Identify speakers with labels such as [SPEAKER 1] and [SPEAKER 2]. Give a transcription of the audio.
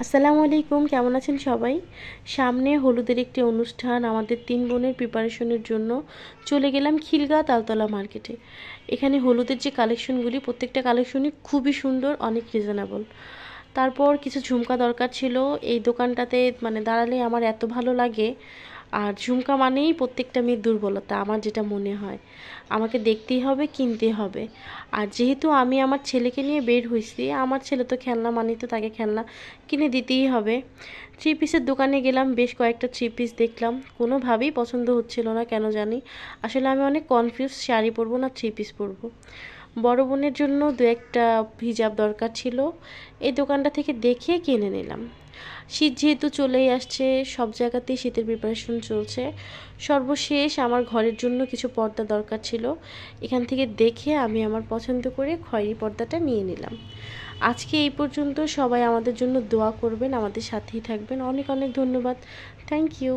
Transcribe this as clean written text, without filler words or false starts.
[SPEAKER 1] আসসালামু আলাইকুম, কেমন আছেন সবাই? সামনে হলুদের একটি অনুষ্ঠান, আমাদের ৩ বোনের প্রিপারেশনের জন্য চলে গেলাম খিলগাঁও তালতলা মার্কেটে। এখানে হলুদের যে কালেকশনগুলি, প্রত্যেকটা কালেকশনই খুবই সুন্দর, অনেক রিজনেবল। তারপর কিছু ঝুমকা দরকার ছিল। এই দোকানটাতে দাঁড়ালে আমার এত ভালো লাগে। আর ঝুমকা মানেই প্রত্যেকটা মেয়ের দুর্বলতা, আমার যেটা মনে হয়। আমাকে দেখতেই হবে, কিনতে হবে। আর যেহেতু আমি আমার ছেলেকে নিয়ে বের হয়েছি, আমার ছেলে তো খেলনা মানেই তো তাকে খেলনা কিনে দিতেই হবে। থ্রি পিসের দোকানে গেলাম, বেশ কয়েকটা থ্রি পিস দেখলাম, কোনোভাবেই পছন্দ হচ্ছিল না, কেন জানি। আসলে আমি অনেক কনফিউজ, শাড়ি পরবো না থ্রি পিস পরবো। বড় বোনের জন্য দু একটা হিজাব দরকার ছিল, এই দোকানটা থেকে দেখে কিনে নিলাম। শীত যেহেতু চলেই আসছে, সব জায়গাতেই শীতের প্রিপারেশন চলছে। সর্বশেষ আমার ঘরের জন্য কিছু পর্দা দরকার ছিল, এখান থেকে দেখে আমি আমার পছন্দ করে খয়েরি পর্দাটা নিয়ে নিলাম। আজকে এই পর্যন্ত। সবাই আমাদের জন্য দোয়া করবেন, আমাদের সাথেই থাকবেন। অনেক অনেক ধন্যবাদ। Thank you.